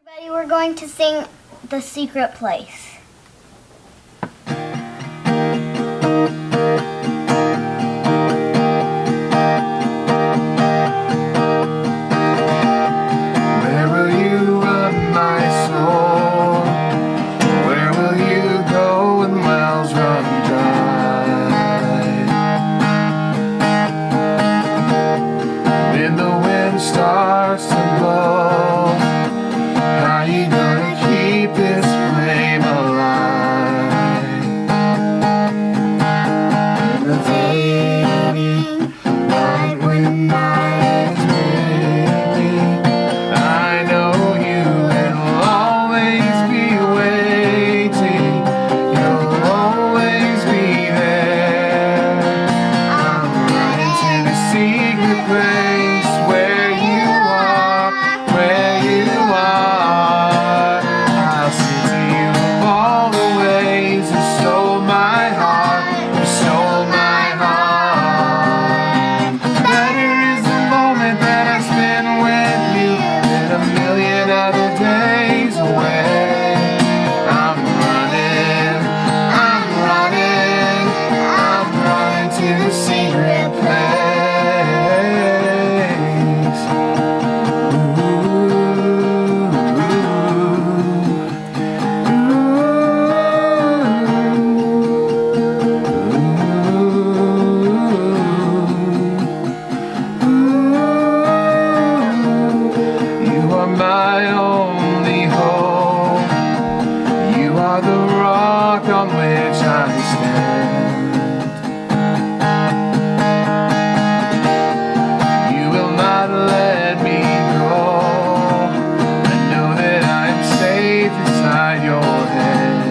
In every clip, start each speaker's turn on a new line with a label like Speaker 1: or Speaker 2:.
Speaker 1: Everybody, we're going to sing The Secret Place.
Speaker 2: Where will you run, my soul? Where will you go when wells run dry? When the wind starts to blow, how you gonna keep this flame alive? In the fading light when night is breaking, I know you will always be waiting. You'll always be there. I'm running to the secret place where you are, where you are. I'll sing to you of all the ways you stole my heart, you stole my heart. Better is the moment that I spend with you than a million other days away. I'm running, I'm running, I'm running to the secret place. You are my only hope. You are the rock on which I stand. You will not let me go. I know that I'm safe inside your hands.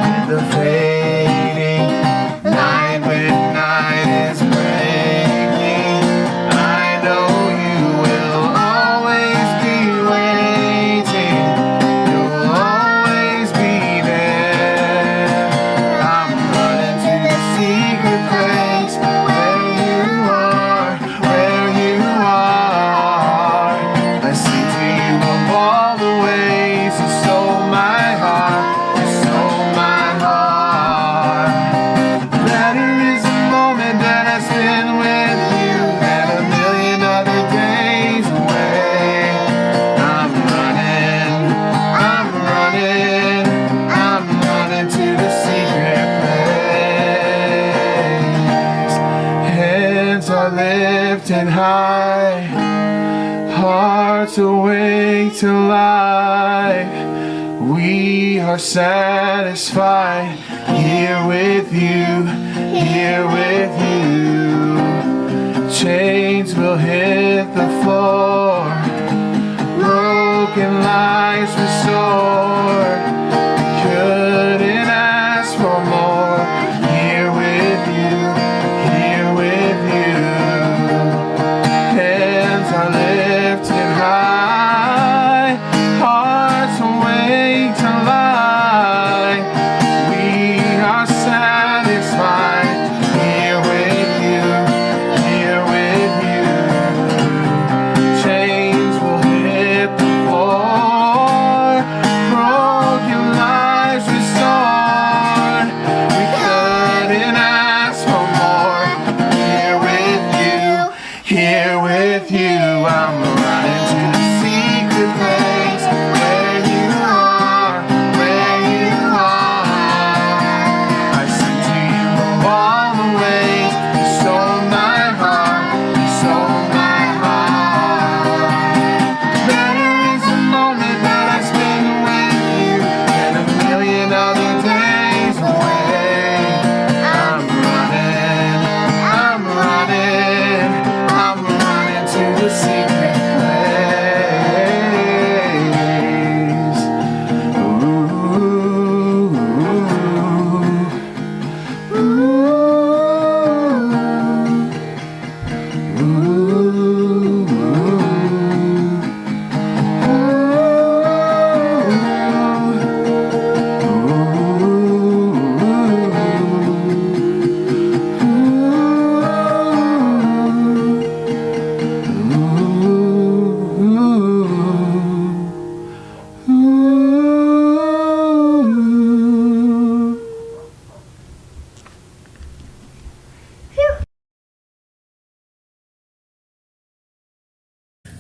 Speaker 2: In the fading night when night is breaking, I know you will always be waiting. You'll always be there. I'm running to the secret place where you are, where you are. I sing to you of all the ways you stole my heart, you stole my heart. Better is the moment that I spend with you than a million other days away. I'm running, I'm running, I'm running to the secret place. Hands are lifted high, hearts awake to life. We are satisfied here with you, here with you. Chains will hit the floor, broken lives restored. Couldn't ask for more. Here with you, here with you. Hands are lifted high, hearts awake to life. We are satisfied here with you, here with you. Chains will hit the floor, broken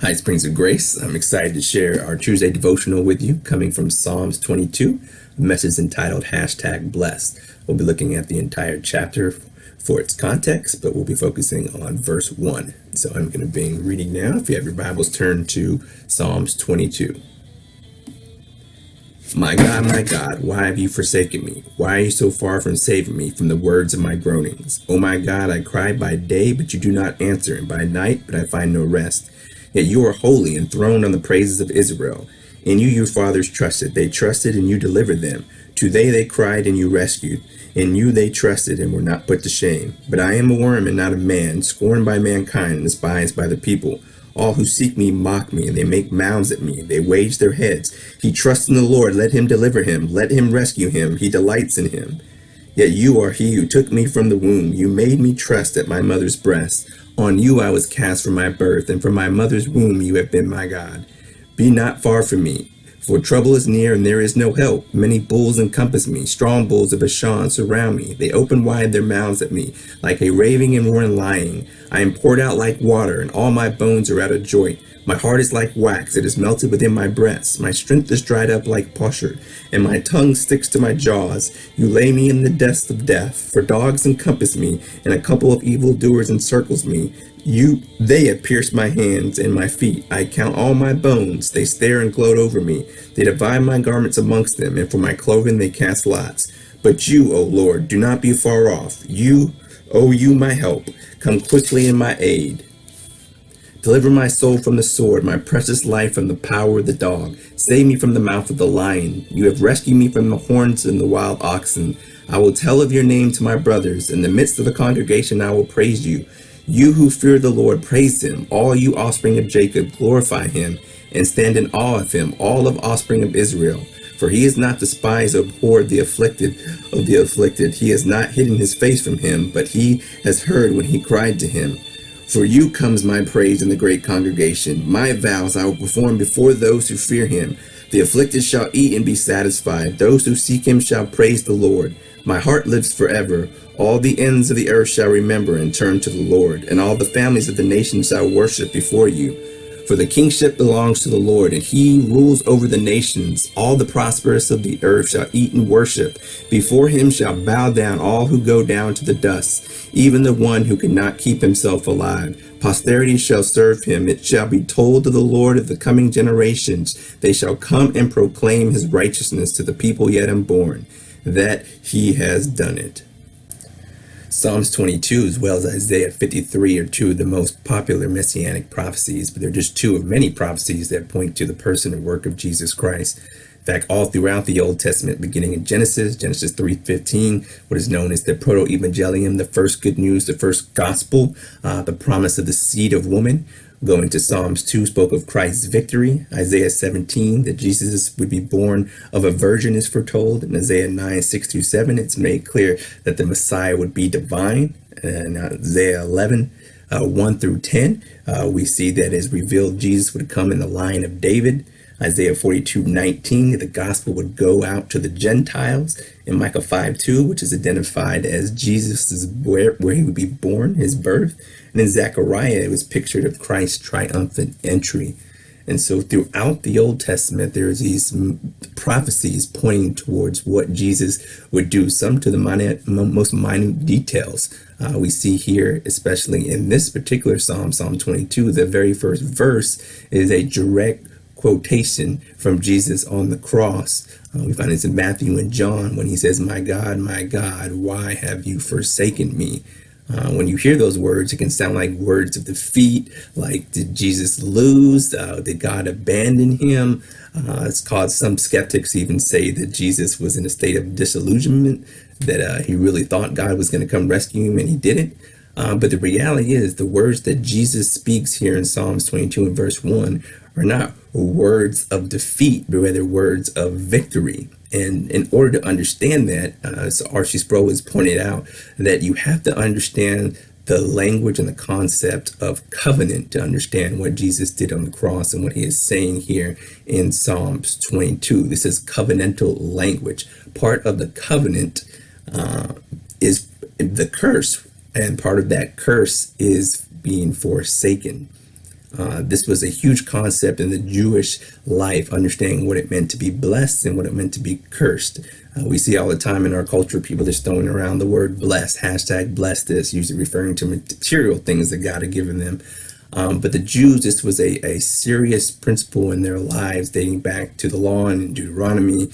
Speaker 3: Hi, Springs of Grace. I'm excited to share our Tuesday devotional with you, coming from Psalms 22, a message entitled #Blessed. We'll be looking at the entire chapter for its context, but we'll be focusing on verse 1. So I'm going to be reading now. If you have your Bibles, turn to Psalms 22. My God, why have you forsaken me? Why are you so far from saving me from the words of my groanings? O my God, I cry by day, but you do not answer, and by night, but I find no rest. Yet you are holy, enthroned on the praises of Israel. In you your fathers trusted. They trusted, and you delivered them. To they cried, and you rescued. In you they trusted, and were not put to shame. But I am a worm and not a man, scorned by mankind and despised by the people. All who seek me mock me, and they make mouths at me. They wage their heads. He trusts in the Lord. Let him deliver him. Let him rescue him. He delights in him. Yet you are he who took me from the womb. You made me trust at my mother's breast. On you I was cast from my birth, and from my mother's womb you have been my God. Be not far from me, for trouble is near, and there is no help. Many bulls encompass me. Strong bulls of Bashan surround me. They open wide their mouths at me, like a raving and roaring lion. I am poured out like water, and all my bones are out of joint. My heart is like wax, it is melted within my breast. My strength is dried up like potsherd, and my tongue sticks to my jaws. You lay me in the depths of death, for dogs encompass me, and a couple of evildoers encircles me. They have pierced my hands and my feet. I count all my bones. They stare and gloat over me. They divide my garments amongst them, and for my clothing they cast lots. But you, O Lord, do not be far off. You, my help, come quickly in my aid. Deliver my soul from the sword, my precious life from the power of the dog. Save me from the mouth of the lion. You have rescued me from the horns and the wild oxen. I will tell of your name to my brothers. In the midst of the congregation I will praise you. You who fear the Lord, praise him. All you offspring of Jacob, glorify him, and stand in awe of him, all of offspring of Israel. For he has not despised or abhorred the afflicted of the afflicted. He has not hidden his face from him, but he has heard when he cried to him. For you comes my praise in the great congregation. My vows I will perform before those who fear him. The afflicted shall eat and be satisfied. Those who seek him shall praise the Lord. My heart lives forever. All the ends of the earth shall remember and turn to the Lord, and all the families of the nations shall worship before you. For the kingship belongs to the Lord, and he rules over the nations. All the prosperous of the earth shall eat and worship. Before him shall bow down all who go down to the dust, even the one who cannot keep himself alive. Posterity shall serve him. It shall be told to the Lord of the coming generations. They shall come and proclaim his righteousness to the people yet unborn, that he has done it. Psalms 22 as well as Isaiah 53 are two of the most popular messianic prophecies, but they're just two of many prophecies that point to the person and work of Jesus Christ. In fact, all throughout the Old Testament, beginning in Genesis 3:15, what is known as the proto-evangelium, the first good news, the first gospel, the promise of the seed of woman. Going to Psalms 2 spoke of Christ's victory. Isaiah 17, that Jesus would be born of a virgin is foretold. In Isaiah 9, 6-7, it's made clear that the Messiah would be divine. And Isaiah 11, 1-10, we see that is revealed Jesus would come in the line of David. Isaiah 42:19, the gospel would go out to the Gentiles. In Micah 5:2, which is identified as Jesus' where he would be born, his birth. And in Zechariah, it was pictured of Christ's triumphant entry. And so throughout the Old Testament, there's these prophecies pointing towards what Jesus would do, some to the most minute details. We see here, especially in this particular Psalm, Psalm 22, the very first verse is a direct quotation from Jesus on the cross. We find this in Matthew and John when he says, my God, why have you forsaken me? When you hear those words, it can sound like words of defeat, like did Jesus lose? Did God abandon him? It's caused some skeptics to even say that Jesus was in a state of disillusionment, that he really thought God was going to come rescue him and he didn't. But the reality is the words that Jesus speaks here in Psalms 22 and verse 1 are not words of defeat, but rather words of victory. And in order to understand that, as R.C. Sproul has pointed out, that you have to understand the language and the concept of covenant to understand what Jesus did on the cross and what he is saying here in Psalms 22. This is covenantal language. Part of the covenant is the curse, and part of that curse is being forsaken. This was a huge concept in the Jewish life, understanding what it meant to be blessed and what it meant to be cursed. We see all the time in our culture, people just throwing around the word blessed, hashtag bless this, usually referring to material things that God had given them. But the Jews, this was a serious principle in their lives, dating back to the law in Deuteronomy,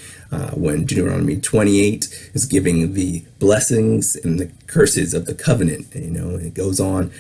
Speaker 3: when Deuteronomy 28 is giving the blessings and the curses of the covenant. It goes on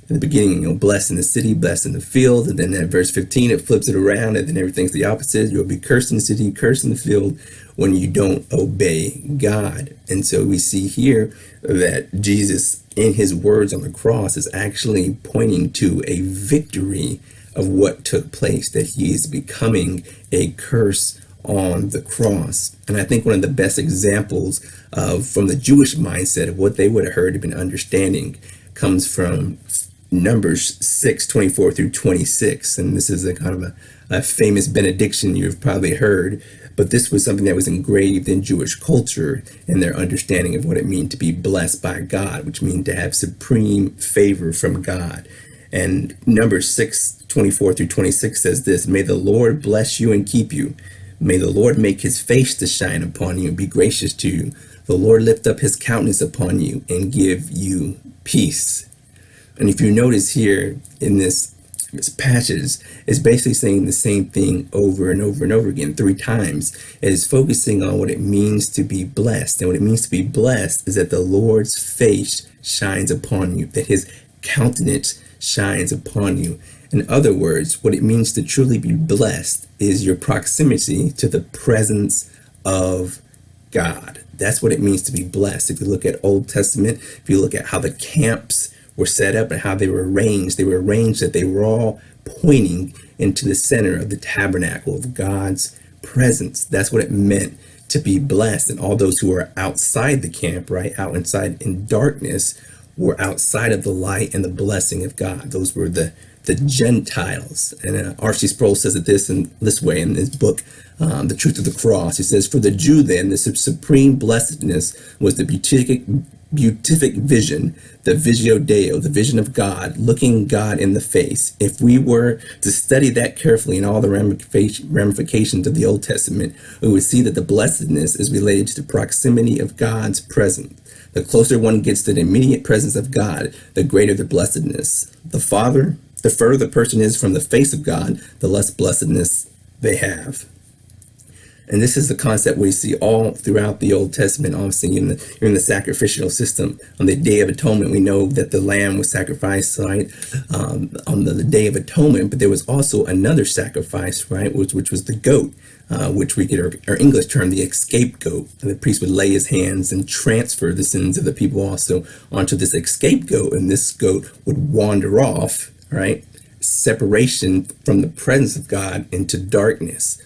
Speaker 3: in the beginning, blessed in the city, blessed in the field. And then at verse 15, it flips it around, and then everything's the opposite. You'll be cursed in the city, cursed in the field when you don't obey God. And so we see here that Jesus, in his words on the cross, is actually pointing to a victory of what took place, that he is becoming a curse on the cross. And I think one of the best examples from the Jewish mindset of what they would have heard and been understanding comes from Numbers 6:24 through 26. And this is a kind of a famous benediction you've probably heard, but this was something that was engraved in Jewish culture and their understanding of what it means to be blessed by God, which means to have supreme favor from God. And Numbers 6:24 through 26 says this: "May the Lord bless you and keep you. May the Lord make his face to shine upon you and be gracious to you. The Lord lift up his countenance upon you and give you peace." And if you notice here in this passage, it's basically saying the same thing over and over and over again 3 times. It is focusing on what it means to be blessed. And what it means to be blessed is that the Lord's face shines upon you, that his countenance shines upon you. In other words, what it means to truly be blessed is your proximity to the presence of God. That's what it means to be blessed. If you look at Old Testament, if you look at how the camps were set up and how they were arranged that they were all pointing into the center of the tabernacle of God's presence. That's what it meant to be blessed. And all those who were outside the camp, right, out inside in darkness, were outside of the light and the blessing of God. Those were the Gentiles. And R.C. Sproul says it this way in his book, The Truth of the Cross. He says, "For the Jew then, the supreme blessedness was the beatific vision, the visio Deo, the vision of God, looking God in the face. If we were to study that carefully in all the ramifications of the Old Testament, we would see that the blessedness is related to the proximity of God's presence. The closer one gets to the immediate presence of God, the greater the blessedness. The further the person is from the face of God, the less blessedness they have." And this is the concept we see all throughout the Old Testament, obviously in the sacrificial system. On the Day of Atonement, we know that the lamb was sacrificed, right, on the Day of Atonement, but there was also another sacrifice, right, which was the goat, which we get our English term, the scapegoat. And the priest would lay his hands and transfer the sins of the people also onto this scapegoat, and this goat would wander off, right, separation from the presence of God into darkness.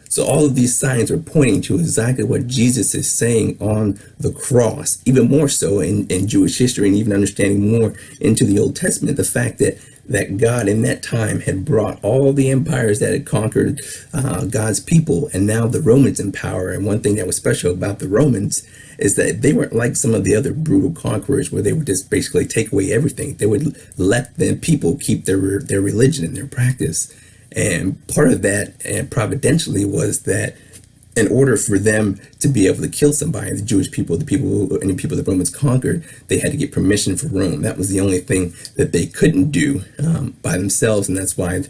Speaker 3: So all of these signs are pointing to exactly what Jesus is saying on the cross, even more so in Jewish history, and even understanding more into the Old Testament, the fact that God in that time had brought all the empires that had conquered God's people, and now the Romans in power. And one thing that was special about the Romans is that they weren't like some of the other brutal conquerors where they would just basically take away everything. They would let the people keep their religion and their practice. And part of that, and providentially, was that in order for them to be able to kill somebody, the Jewish people, the people the Romans conquered, they had to get permission from Rome. That was the only thing that they couldn't do by themselves, and that's why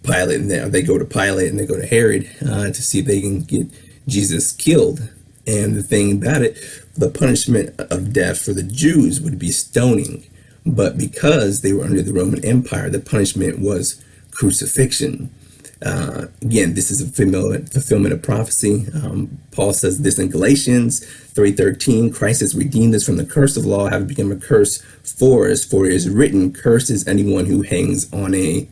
Speaker 3: Pilate, they go to Pilate and they go to Herod to see if they can get Jesus killed. And the thing about it, the punishment of death for the Jews would be stoning, but because they were under the Roman Empire, the punishment was crucifixion. Again, this is a fulfillment of prophecy. Paul says this in Galatians 3:13, "Christ has redeemed us from the curse of law, having become a curse for us, for it is written, curses anyone who hangs on a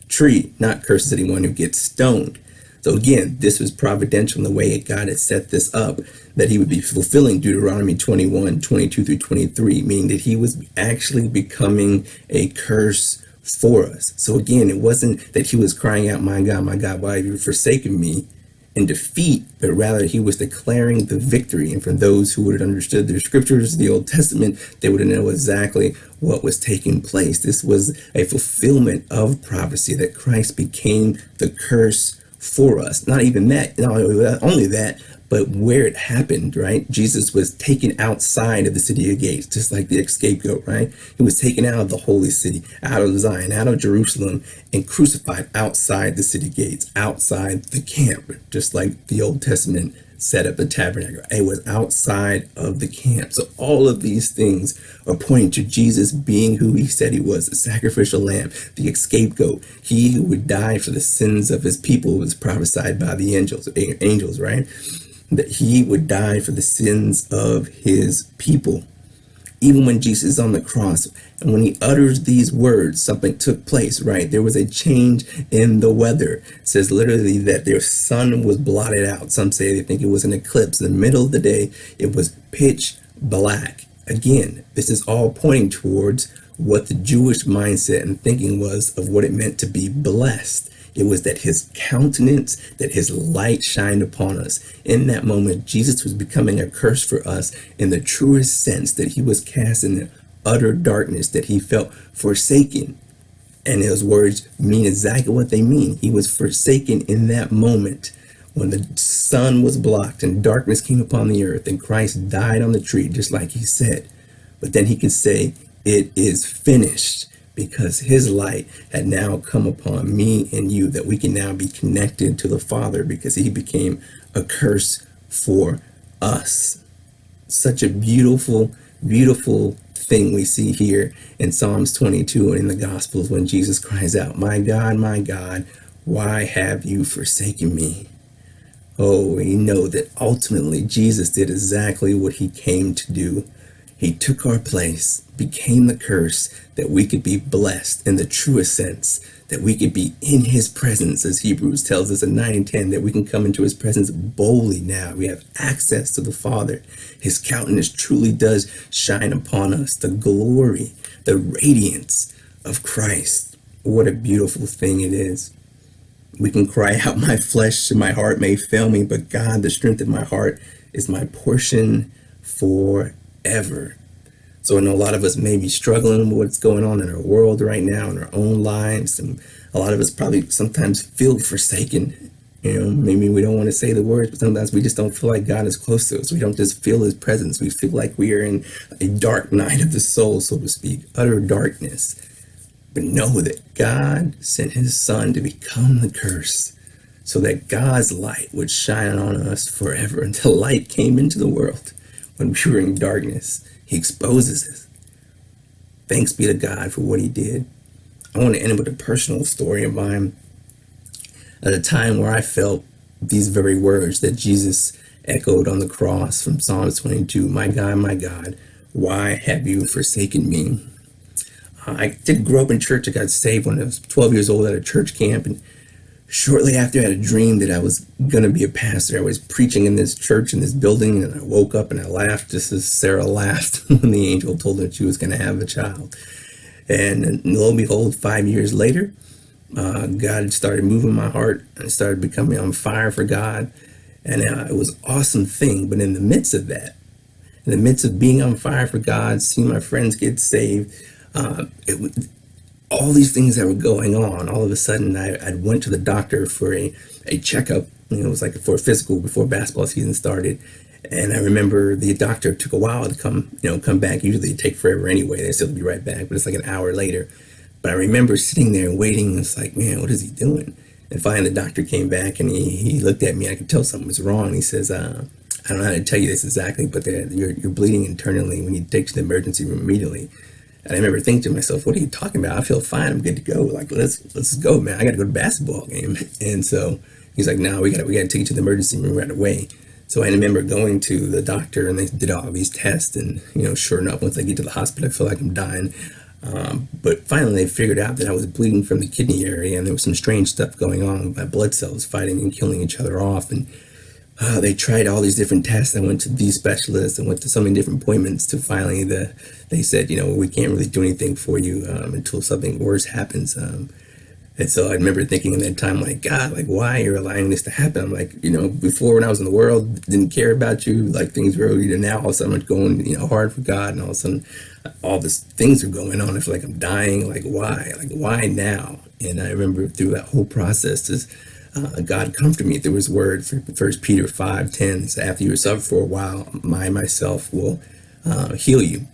Speaker 3: tree, not curses anyone who gets stoned." So again, this was providential in the way God had set this up, that he would be fulfilling Deuteronomy 21:22 through 23, meaning that he was actually becoming a curse for us. So again, it wasn't that he was crying out, my God, why have you forsaken me?" in defeat, but rather he was declaring the victory. And for those who would have understood the scriptures, the Old Testament, they would have known exactly what was taking place. This was a fulfillment of prophecy that Christ became the curse for us. Not even that, not only that, but where it happened, right? Jesus was taken outside of the city of gates, just like the scapegoat, right? He was taken out of the holy city, out of Zion, out of Jerusalem, and crucified outside the city gates, outside the camp, just like the Old Testament set up the tabernacle. It was outside of the camp. So all of these things are pointing to Jesus being who he said he was, the sacrificial lamb, the scapegoat. He who would die for the sins of his people was prophesied by the angels, right? That he would die for the sins of his people. Even when Jesus is on the cross, and when he utters these words, something took place, right? There was a change in the weather. It says literally that their sun was blotted out. Some say they think it was an eclipse. In the middle of the day, it was pitch black. Again, this is all pointing towards what the Jewish mindset and thinking was of what it meant to be blessed. It was that his countenance, that his light shined upon us. In that moment, Jesus was becoming a curse for us in the truest sense, that he was cast in utter darkness, that he felt forsaken. And those words mean exactly what they mean. He was forsaken in that moment when the sun was blocked and darkness came upon the earth and Christ died on the tree, just like he said. But then he could say, "It is finished," because his light had now come upon me and you, that we can now be connected to the Father because he became a curse for us. Such a beautiful, beautiful thing we see here in Psalms 22 and in the Gospels when Jesus cries out, my God, why have you forsaken me?" Oh, we know that ultimately Jesus did exactly what he came to do. He took our place, became the curse, that we could be blessed in the truest sense, that we could be in his presence, as Hebrews tells us in 9 and 10, that we can come into his presence boldly now. We have access to the Father. His countenance truly does shine upon us, the glory, the radiance of Christ. What a beautiful thing it is. We can cry out, my flesh and my heart may fail me, but God, the strength of my heart, is my portion forever. So I know a lot of us may be struggling with what's going on in our world right now, in our own lives, and a lot of us probably sometimes feel forsaken. Maybe we don't want to say the words, but sometimes we just don't feel like God is close to us. We don't just feel his presence. We feel like we are in a dark night of the soul, so to speak, utter darkness. But know that God sent his son to become the curse so that God's light would shine on us forever until light came into the world. When we were in darkness, he exposes us. Thanks be to God for what he did. I want to end with a personal story of mine. At a time where I felt these very words that Jesus echoed on the cross from Psalms 22, my God, why have you forsaken me? I did grow up in church. I got saved when I was 12 years old at a church camp, and shortly after I had a dream that I was going to be a pastor. I was preaching in this church, in this building, and I woke up and I laughed just as Sarah laughed when the angel told her she was going to have a child. And lo and behold, 5 years later, God started moving my heart. I started becoming on fire for God, and it was an awesome thing. But in the midst of that, in the midst of being on fire for God, seeing my friends get saved, all these things that were going on, all of a sudden I went to the doctor for a checkup. It was like for a physical before basketball season started. And I remember the doctor took a while to come back. Usually it take forever anyway. They still be right back, but it's like an hour later. But I remember sitting there and waiting. And it's like, man, what is he doing? And finally the doctor came back and he looked at me. I could tell something was wrong. He says, I don't know how to tell you this exactly, but you're bleeding internally. We need to take you to the emergency room immediately. And I remember thinking to myself, what are you talking about? I feel fine. I'm good to go. Like, let's go, man. I got to go to the basketball game. And so he's like, no, we got to take you to the emergency room right away. So I remember going to the doctor and they did all these tests. And, sure enough, once I get to the hospital, I feel like I'm dying. But finally, they figured out that I was bleeding from the kidney area and there was some strange stuff going on. My blood cells fighting and killing each other off. And they tried all these different tests. I went to these specialists and went to so many different appointments to finally they said, we can't really do anything for you until something worse happens. And And so I remember thinking in that time, like, God, like, why are you allowing this to happen? I'm like, before when I was in the world, didn't care about you, like things were, now all of a sudden I'm going, hard for God, and all of a sudden all these things are going on. I feel like I'm dying. Like, why? Like, why now? And I remember through that whole process, God comforted me through his word. 1 Peter 5:10 says, after you suffer for a while, I myself will heal you.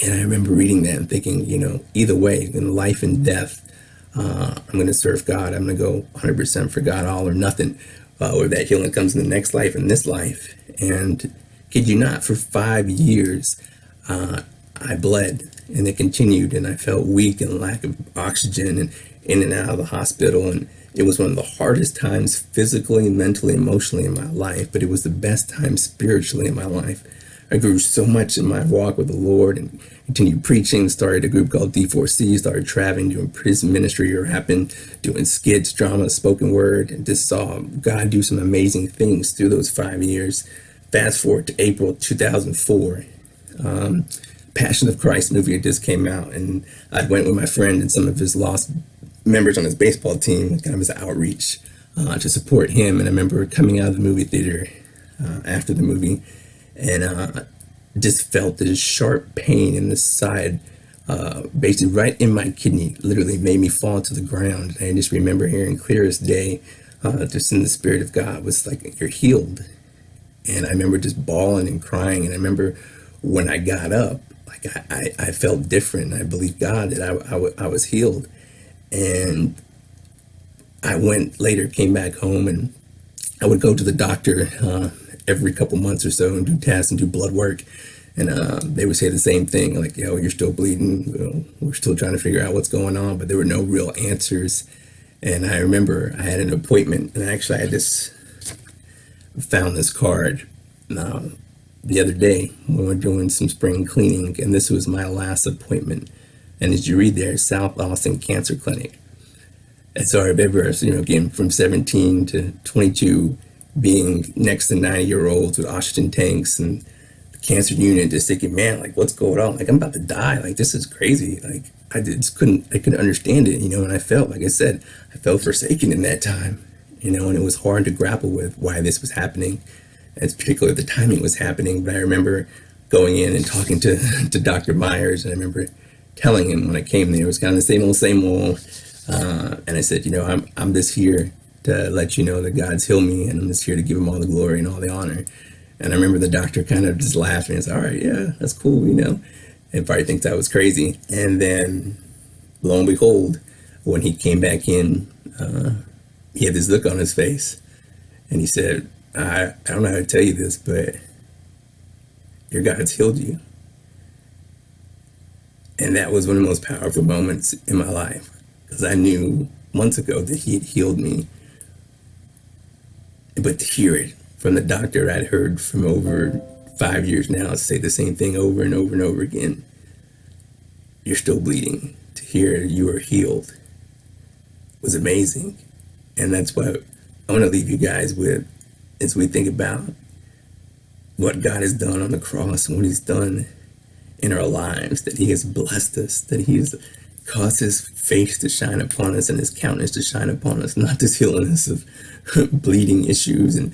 Speaker 3: And I remember reading that and thinking, either way, in life and death, I'm going to serve God. I'm going to go 100% for God, all or nothing, or that healing comes in the next life and this life. And kid you not, for 5 years, I bled, and it continued, and I felt weak and lack of oxygen and in and out of the hospital. And it was one of the hardest times physically, mentally, emotionally in my life, but it was the best time spiritually in my life. I grew so much in my walk with the Lord and continued preaching, started a group called D4C, started traveling, doing prison ministry, rapping, doing skits, drama, spoken word, and just saw God do some amazing things through those 5 years. Fast forward to April 2004. Passion of Christ movie had just came out, and I went with my friend and some of his lost members on his baseball team, kind of as outreach to support him. And I remember coming out of the movie theater after the movie, and just felt this sharp pain in the side, basically right in my kidney, literally made me fall to the ground. And I just remember hearing clear as day, just in the Spirit of God, was like, you're healed. And I remember just bawling and crying. And I remember when I got up, like I felt different. I believed God that I was healed. And I went later, came back home, and I would go to the doctor every couple months or so and do tests and do blood work. And they would say the same thing, like, you're still bleeding. We're still trying to figure out what's going on, but there were no real answers. And I remember I had an appointment, and actually I just found this card the other day when we were doing some spring cleaning, and this was my last appointment. And as you read there, South Austin Cancer Clinic. And so I remember, again, from 17 to 22, being next to 90-year-olds with oxygen tanks and the cancer unit, just thinking, man, like, what's going on? Like, I'm about to die. Like, this is crazy. Like, I couldn't understand it, and I felt, like I said, I felt forsaken in that time, and it was hard to grapple with why this was happening, and particularly the timing was happening. But I remember going in and talking to Dr. Myers, and I remember telling him when I came there, it was kind of the same old. And I said, I'm just here to let you know that God's healed me, and I'm just here to give him all the glory and all the honor. And I remember the doctor kind of just laughed and said, all right, yeah, that's cool, and probably thinks I was crazy. And then lo and behold, when he came back in, he had this look on his face, and he said, I don't know how to tell you this, but your God's healed you. And that was one of the most powerful moments in my life, because I knew months ago that he had healed me. But to hear it from the doctor I'd heard from over 5 years now say the same thing over and over and over again, you're still bleeding, to hear you are healed was amazing. And that's what I want to leave you guys with as we think about what God has done on the cross and what he's done in our lives, that he has blessed us, that he has caused his face to shine upon us and his countenance to shine upon us, not just healing us of bleeding issues and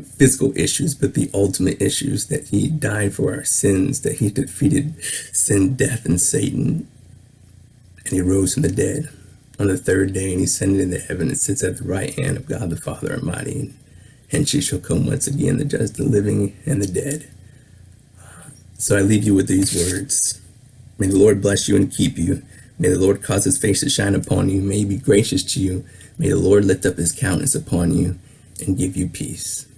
Speaker 3: physical issues, but the ultimate issues, that he died for our sins, that he defeated sin, death, and Satan, and he rose from the dead on the third day, and he ascended into heaven and sits at the right hand of God the Father Almighty, and she shall come once again to judge the living and the dead. So I leave you with these words. May the Lord bless you and keep you. May the Lord cause his face to shine upon you. May he be gracious to you. May the Lord lift up his countenance upon you and give you peace.